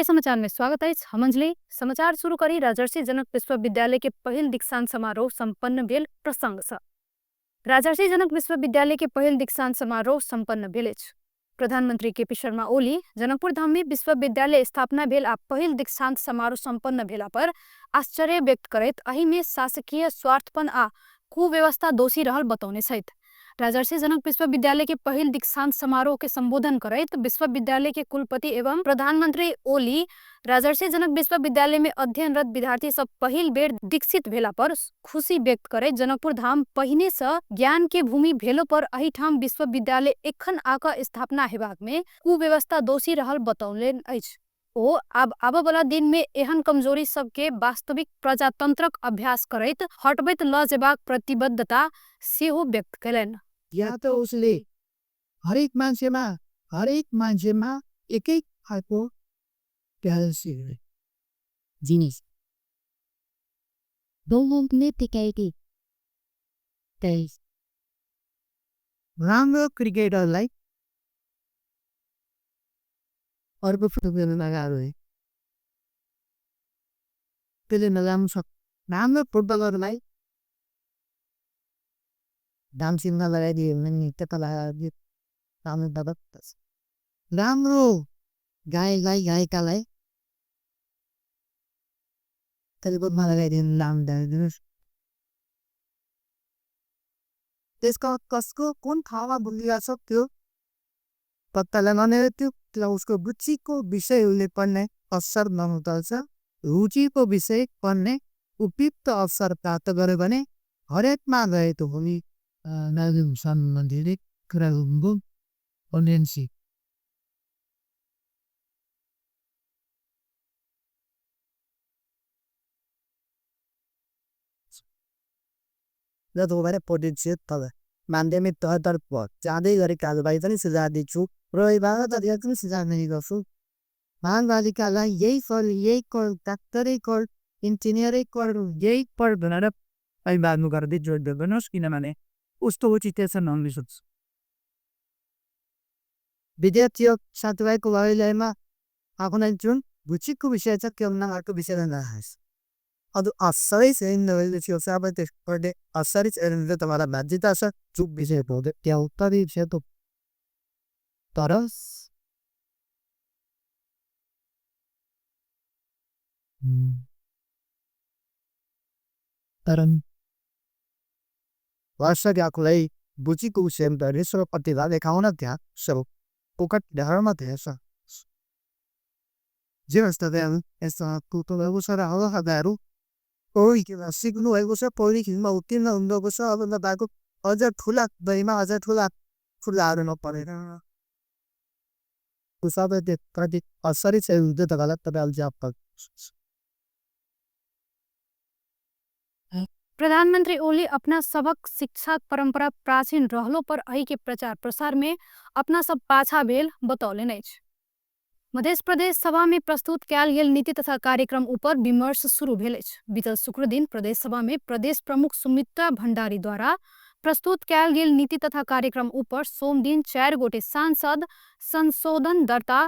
लोकप्रिय समाचार में स्वागत है। हम अंजलि समाचार शुरू करी राजर्षि जनक विश्वविद्यालय के पहिल दीक्षांत समारोह संपन्न भेल प्रसंग से। राजर्षि जनक विश्वविद्यालय के पहिल दीक्षांत समारोह संपन्न भेल अछि। प्रधानमंत्री केपी शर्मा ओली जनकपुर धाम में विश्वविद्यालय स्थापना भेल आ पहिल दीक्षांत समारोह संपन्न भेला पर आश्चर्य व्यक्त करैत अहि में शासकीय स्वार्थपन आ कुव्यवस्था दोषी रहल बतौने छथि। राजर्षि जनक विश्वविद्यालय के पहिल दीक्षांत समारोह के संबोधन करैत विश्वविद्यालय के कुलपति एवं प्रधानमंत्री ओली राजर्षि जनक विश्वविद्यालय में अध्ययनरत विद्यार्थी सब पहिल बेर दीक्षित भेला पर खुशी व्यक्त करैत जनकपुर धाम पहिने से ज्ञान के भूमि भेलो पर अहिठाम विश्वविद्यालय एखन आका स्थापना हेबाक में कुव्यवस्था दोषी रहल बतौलनि अछि। ओ आबऽ वाला दिन में एहन कमजोरी सबके वास्तविक प्रजातंत्रक अभ्यास करैत हटबैत ल जेबाक प्रतिबद्धता सेहो व्यक्त कयलनि। या तो उसले हरेक मान्छेमा एकै खालको जिनिस राम्रो क्रिकेटरलाई अर्को फुटबल लगाएर त्यसले नजानु सक्छ। राम्रो फुटबलरलाई डान्सिङमा लगाइदियो भने नृत्य कलाकारले राम्रो दबाग्छ। राम्रो गायकालाई टेलिफोनमा लगाइदियो भने नाम दिनुहोस्। त्यसको कसको कुन ठाउँमा भूमिका छ त्यो पत्ता लगाउने त्यो उसको रुचिको विषय उसले पढ्ने अवसर बनाउँछ। रुचिको विषय पढ्ने उपयुक्त अवसर प्राप्त गर्यो भने हरेकमा गएको भूमि नाजुक सम्बन्धी कुराहरू पढ्ने जब हमारे पोटेंशियल तब माध्यमिक तहतर पर जाँदै गरेको कारबाही पनि सुझाव दिन्छु र इबादत पनि सुझाव नै गर्छु। बालबालिकालाई यही कर डाक्टरै कर इन्जिनियरै कर यही पढ भनेर अभिभावक गर्दै जोड दिनुहोस्, किनभने उस्तो उचितेसन हुन सक्छ। विद्यार्थी साथीभाइको लयमा आफूलाई जुन रुचिको विषय छ त्यो अर्को विषयमा नहास्। ಅದು ಅಸರಿಸೇಂದ ಸಾಬತೆ ಪಡೆ ಅಸರಿಸೇಂದ ತಮರ ಬಾಧ್ಯತಾ ಸ ಚುಪ್ ವಿಷಯ ಬೋದೆ क्या उत्तर विषय तो तरस तरन वर्षा के आकुलाई बुची को सेम दरे सो प्रतिभा देखाउन त्यहाँ सब पोकट धर्म त्यस जे वास्तवमा यस्तो कुतो व्यवसाय हवा हदारु कोही के सिक्नु भएको छ परीक्षामा उत्तीर्ण हुनुभएको छ। अब तपाईँको अझ ठुला दहीमा अझ ठुला फुलाहरू नपरेर सबै प्रति असरी चाहिँ हुन्छ त गलत तपाईँले जवाब पाउँछ। प्रधानमंत्री ओली अपना सबक शिक्षा परंपरा प्राचीन रहलो पर अहि के प्रचार प्रसार में अपना सब पाछा भेल बतौलनि अछि। मध्य प्रदेश सभा में प्रस्तुत कयल गेल नीति तथा कार्यक्रम ऊपर विमर्श शुरू भेल अछि। बीतल शुक्र दिन प्रदेश सभा में प्रदेश प्रमुख सुमित्रा भंडारी द्वारा प्रस्तुत कयल गेल नीति तथा कार्यक्रम ऊपर सोम दिन 4 गोटे सांसद संशोधन दर्ता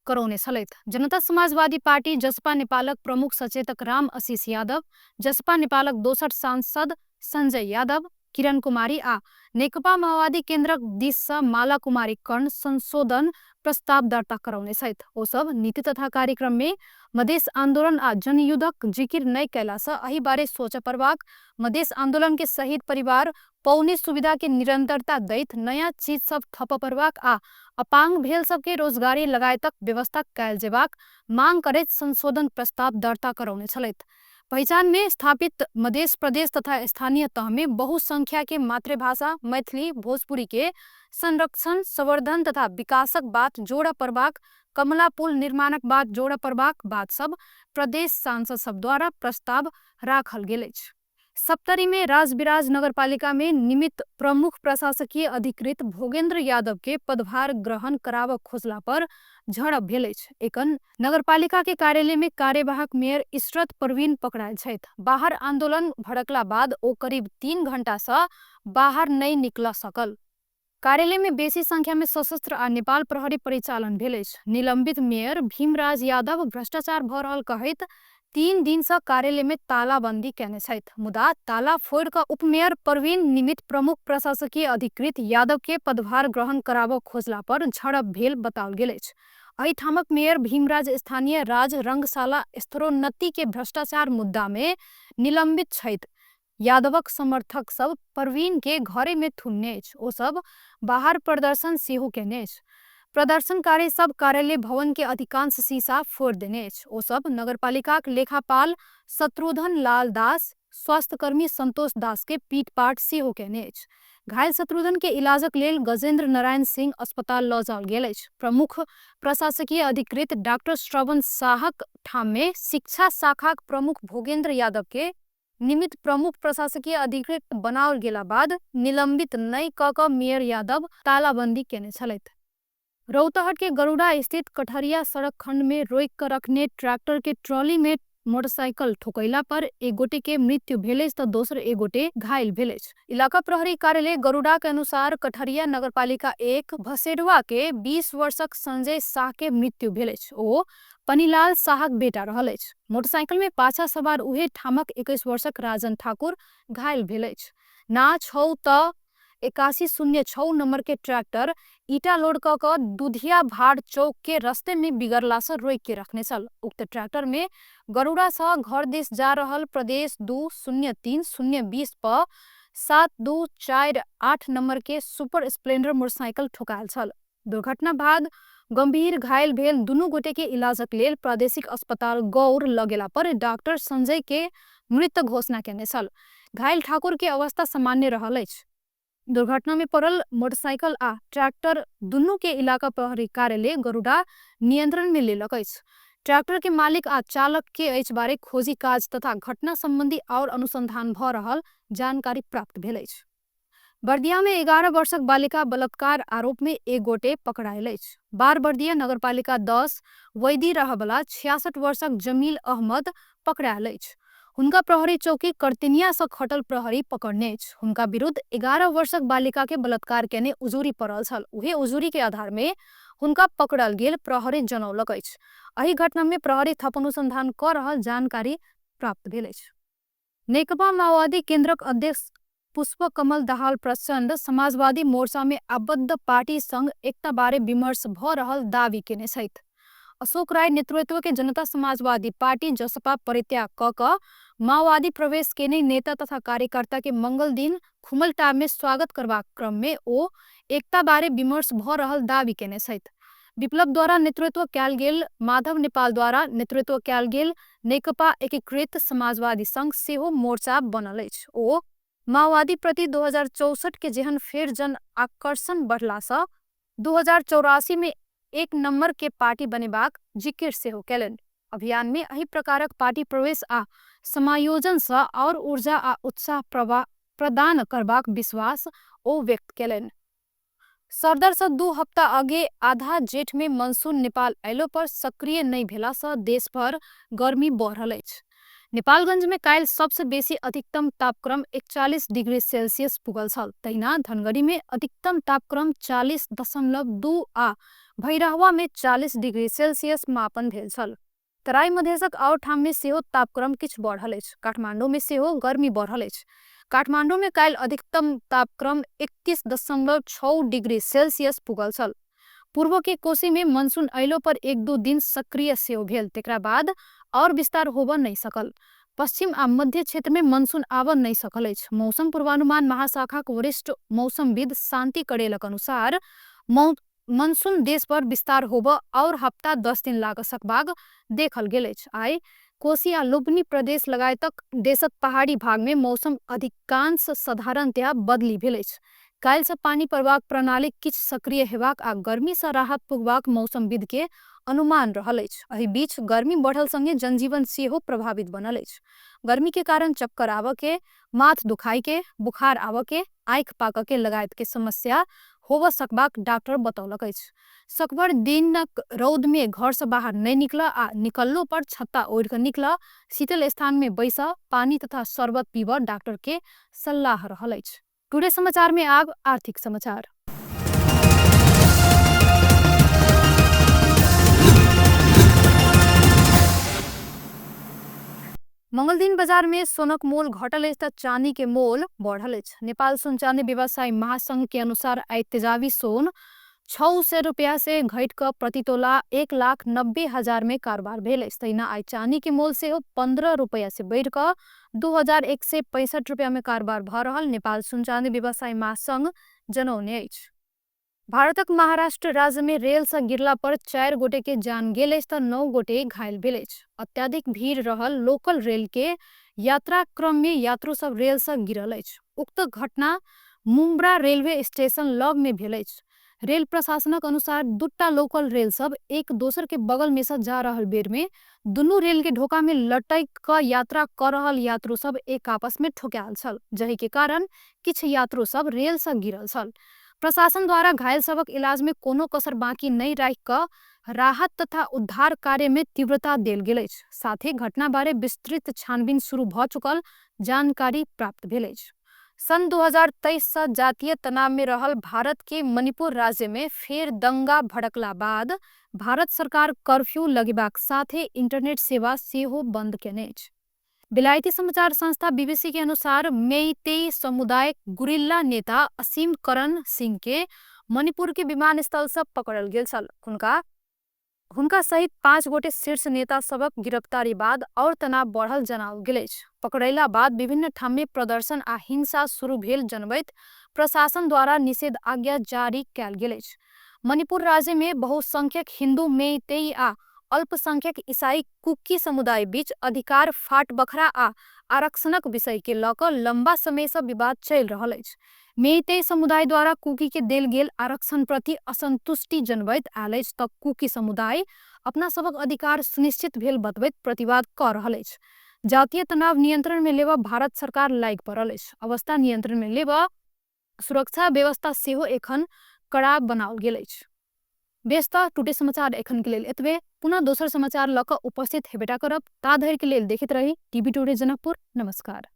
करौने छलैथ। जनता समाजवादी पार्टी जसपा नेपालक प्रमुख सचेतक राम आशीष यादव, जसपा नेपालक 62 सांसद संजय यादव, किरण कुमारी आ नेकपा माओवादी केन्द्रक दिस से माला कुमारी कर्ण संशोधन प्रस्ताव दर्ता करौने छथि। ओ सब नीति तथा कार्यक्रम में मधेश आंदोलन आ जनयुद्धक जिकिर नहीं कैला से अहि बारे सोच परवाक, मधेश आंदोलन के शहीद परिवार पौने सुविधा के निरंतरता दैत नया चीज सब थप परवाक आ अपांग भेल सबके रोजगारी लगायतक व्यवस्था कैल जेबाक मांग करैत संशोधन प्रस्ताव दर्ता करौने छलैथ। पहचान में स्थापित मध्य प्रदेश तथा स्थानीय तह में बहुसंख्या के मातृभाषा मैथिली भोजपुरी के संरक्षण संवर्धन तथा विकासक बात जोड़ा परबाक, कमला पुल निर्माणक बात जोड़ा परबाक बात सब प्रदेश सांसद सब द्वारा प्रस्ताव राखल गेल अछि। सप्तरी में राजबिराज नगरपालिका में निमित्त प्रमुख प्रशासकीय अधिकृत भोगेन्द्र यादव के पदभार ग्रहण कराव खोजला पर झड़प भेल अछि। एकन नगरपालिका के कार्यालय में कार्यवाहक मेयर इशरत परवीन पकड़ायल छथि। बाहर आंदोलन भड़कला बाद ओ करीब 3 घंटा से बाहर नहीं निकल सकल। कार्यालय में बेसी संख्या में सशस्त्र आ नेपाल प्रहरी परिचालन भेल अछि। निलंबित मेयर भीमराज यादव भ्रष्टाचार भ रहल कहैत 3 दिन से कार्यालय में तालाबंदी केने छथि। मुदा ताला फोड़ कऽ उपमेयर परवीन निमित्त प्रमुख प्रशासकीय अधिकृत यादव के पदभार ग्रहण कराबऽ खोजला पर झड़प भेल बताओल गेल अछि। एहि ठामक मेयर भीमराज स्थानीय राज रंगशाला स्तरोन्नति के भ्रष्टाचार मुद्दा में निलंबित छथि। यादवक समर्थक सब परवीन के घरे में थुनने अछि। ओ सब बाहर प्रदर्शन सेहो केने अछि। प्रदर्शनकारी सब कार्यालय भवन के अधिकांश शीशा फोड़ देने अछि। ओ सब नगरपालिकाक लेखापाल शत्रुघ्न लाल दास, स्वास्थ्यकर्मी संतोष दास के पीटपाट सेहो केने अछि। घायल शत्रुघ्न के इलाजक लेल गजेंद्र नारायण सिंह अस्पताल लऽ जाओल गेल अछि। प्रमुख प्रशासकीय अधिकृत डॉक्टर श्रवण शाहक ठाम में शिक्षा शाखाक प्रमुख भोगेंद्र यादव के निमित्त प्रमुख प्रशासकीय अधिकृत बनाओल गेला बाद निलंबित नहि कऽ कऽ मेयर यादव तालाबंदी केने छलथि। रौतहट के गरुड़ा स्थित कठरिया सड़क खंड में रोक कर रखने ट्रैक्टर के ट्रॉली में मोटरसाइकिल ठोकैला पर एक गोटे के मृत्यु भेल अछि तऽ दोसर एक गोटे घायल भेल अछि। इलाका प्रहरी कार्यालय गरुड़ा के अनुसार कठरिया नगरपालिका 1 भसेडुआ के 20 वर्षक संजय शाह के मृत्यु भेल अछि। ओ पनीलाल शाहक बेटा रहल अछि। मोटरसाइकिल में पाछा सवार उहे ठामक 21 वर्षक राजन ठाकुर घायल भेल अछि। ना छौ तऽ 8106 नंबर के ट्रैक्टर ईटा लोड कऽ कऽ दुधिया भाड़ चौक के रस्ते में बिगड़ला से रोक के रखने छल। उक्त ट्रैक्टर में गरुड़ा सँ घर दिस जा रहल प्रदेश 203-020 पर 7248 नंबर के सुपर स्प्लेंडर मोटरसाइकिल ठोकायल छल। दुर्घटना बाद गंभीर घायल भेल दुनू गोटे के इलाजक लेल प्रादेशिक अस्पताल गौर लऽ गेला पर डॉक्टर संजय के मृत घोषणा केने छल। घायल ठाकुर के अवस्था सामान्य रहल अछि। दुर्घटना में पड़ल मोटरसाइकिल आ ट्रैक्टर दुनू के इलाका प्रहरी कार्यालय गरुड़ा नियंत्रण में लेलक अछि। ट्रैक्टर के मालिक आ चालक के अछि बारे खोजी काज तथा घटना संबंधी और अनुसंधान भ रहल जानकारी प्राप्त भेल अछि। बर्दिया में 11 वर्षक बालिका बलात्कार आरोप में एक गोटे पकड़ायल अछि। बारबर्दिया नगरपालिका 10 वैदी रहबला 66 वर्षक जमील अहमद पकड़ायल अछि। हुनका प्रहरी चौकी करतिनिया सँ खटल प्रहरी पकड़ने अछि। हुनका विरुद्ध 11 वर्षक बालिका के बलात्कार केने उजुरी पड़ल छल। उहे उजुरी के आधार में हुनका पकड़ल गेल प्रहरी जनौलक अछि। एहि घटना में प्रहरी थप अनुसंधान कऽ रहल जानकारी प्राप्त भेल अछि। नेकपा माओवादी केंद्रक अध्यक्ष पुष्पकमल दाहाल प्रचंड समाजवादी मोर्चा में आबद्ध पार्टी संग एकता बारे विमर्श भ रहल दावी केने छथि। अशोक राय नेतृत्व के जनता समाजवादी पार्टी जसपा परित्याग कऽ कऽ माओवादी प्रवेश केने नेता तथा कार्यकर्ता के मंगल दिन खुमलटाब में स्वागत करबाक क्रम में ओ एकता बारे विमर्श भ रहल दावी केने छथि। विप्लव द्वारा नेतृत्व कयल गेल माधव नेपाल द्वारा नेतृत्व कयल गेल नेकपा एकीकृत समाजवादी संघ सेहो मोर्चा बनल अछि। ओ माओवादी प्रति 2064 के जेहन फेर जन आकर्षण बढ़ला सँ 2084 में एक नंबर के पार्टी बनेबाक जिक्र सेहो केलनि। अभियान में एही प्रकारक पार्टी प्रवेश आ समायोजन सँ और ऊर्जा आ उत्साह प्रदान करबाक विश्वास ओ व्यक्त केलनि। सरदर सँ 2 हफ्ता आगे आधा जेठ में मानसून नेपाल अयलो पर सक्रिय नहीं भेला सँ देश भर गर्मी बढ़ल अछि। नेपालगंज में काल्हि सबसे बेसी अधिकतम तापक्रम 41 डिग्री सेल्सियस पुगल छल। तहिना धनगढ़ी में अधिकतम तापक्रम 40.2 आ भैरहवा में 40 डिग्री सेल्सियस मापन भेल छल। तराई मधेशक और ठाम में सेहो तापक्रम किछु बढ़ल अछि। काठमांडू में सेहो गर्मी बढ़ल अछि। काठमांडू में काल्हि अधिकतम तापक्रम 31.6 डिग्री सेल्सियस पुगल छल। पूर्व के कोशी में मानसून अयलो पर 1-2 दिन सक्रिय सेहो भेल, तेकरा बाद और विस्तार होबऽ नहीं सकल। पश्चिम आ मध्य क्षेत्र में मानसून आबऽ नहीं सकल अछि। मौसम पूर्वानुमान महाशाखाक वरिष्ठ मौसमविद शांति कड़ेलक अनुसार मानसून देश पर विस्तार होबऽ और हफ्ता 10 दिन लाग सकबाक देखल गेल अछि। आइ कोशी आ लुम्बिनी प्रदेश लगायतक देशक पहाड़ी भाग में मौसम अधिकांश साधारणतया बदली भेल अछि। काल्हि सँ पानी पड़बाक प्रणाली किछु सक्रिय हेबाक आ गर्मी सँ राहत पुगबाक मौसमविद के अनुमान रहल अछि। एहि बीच गर्मी बढ़ल संगे जनजीवन सेहो प्रभावित बनल अछि। गर्मी के कारण चक्कर आबऽ के, माथ दुखाई के, बुखार आबऽ के, आँखि पाकऽ के लगायत के समस्या होबऽ सकबाक डॉक्टर बतौलक अछि। सकभर दिनक रौद में घर से बाहर नहीं निकलऽ आ निकललो पर छत्ता ओढ़ कर निकलऽ, शीतल स्थान में बैसऽ, पानी तथा शरबत पीबऽ डॉक्टर के सलाह रहल अछि। टुडे समाचार में आब आर्थिक समाचार। मंगलदिन बाजार में सोनक मोल घटल अछि त चांदी के मोल बढ़ल अछि। नेपाल सोन चांदी व्यवसायी महासंघ के अनुसार आई तेजाबी सोन 600 रुपया से घट कर प्रति तोला 1,90,000 में कारोबार भेल अछि। तहिना आई चांदी के मोल से 15 रुपया से बढ़ कर 2,165 रुपया में कारोबार भ रहल नेपाल सोन चांदी व्यवसायी महासंघ जनौने अछि। भारतक महाराष्ट्र राज्य में रेल से गिरला पर 4 गोटे के जान गेल अछि त 9 गोटे घायल भेल अछि। अत्याधिक भीड़ रहल लोकल रेल के यात्रा क्रम में यात्रु सब रेल से गिरल अछि। उक्त घटना मुम्ब्रा रेलवे स्टेशन लग में भेल अछि। रेल प्रशासनक अनुसार दूटा लोकल रेल सब एक दोसर के बगल में से जा रहल बेर में दुनू रेल के ढोका में लटक क यात्रा कर रहल यात्रु सब एक आपस में ठोकायल छल, जहि के कारण किछ यात्रु सब रेल से गिरल छल। प्रशासन द्वारा घायल सबक इलाज में कोनो कसर बाकी नहीं राखि क राहत तथा उद्धार कार्य में तीव्रता देल गेल अछि। साथ ही घटना बारे विस्तृत छानबीन शुरू भ चुकल जानकारी प्राप्त भेल अछि। सन 2023 से जातीय तनाव में रहल भारत के मणिपुर राज्य में फेर दंगा भड़कला बाद भारत सरकार कर्फ्यू लगेबाक साथे इंटरनेट सेवा सेहो बंद केने अछि। बेलायती समाचार संस्था बीबीसी के अनुसार मेइतेई समुदाय गुरिल्ला नेता असीम करण सिंह के मणिपुर के विमानस्थल से पकड़ल गेल छल। हुनका सहित 5 गोटे शीर्ष नेता सबक गिरफ्तारी बाद और तनाव बढ़ल जनाओल गेल अछि। पकड़ैला बाद विभिन्न ठाम में प्रदर्शन आ हिंसा शुरू भेल जनबैत प्रशासन द्वारा निषेधाज्ञा जारी कयल गेल अछि। मणिपुर राज्य में बहुसंख्यक हिंदू मेइतेई आ अल्पसंख्यक ईसाई कुकी समुदाय बीच अधिकार फाटबखरा आ आरक्षणक विषय के ल क लंबा समय से विवाद चलि रहल अछि। मेइतेई समुदाय द्वारा कुकी के देल गेल आरक्षण प्रति असंतुष्टि जनबैत आयल अछि त कुकी समुदाय अपना सबक अधिकार सुनिश्चित भेल बतबैत प्रतिवाद क रहल अछि। जातीय तनाव नियंत्रण में लेबा भारत सरकार लागि पड़ल अछि। अवस्था नियंत्रण में लेबा सुरक्षा व्यवस्था सेहो एखन कड़ा बनाओल गेल अछि। व्यस्त टुडे समाचार एखन के लेल एतबे। पुनः दोसर समाचार ल क उपस्थित हेबेटा करब। ता धरि के लेल देखैत रही टीवी टुडे जनकपुर। नमस्कार।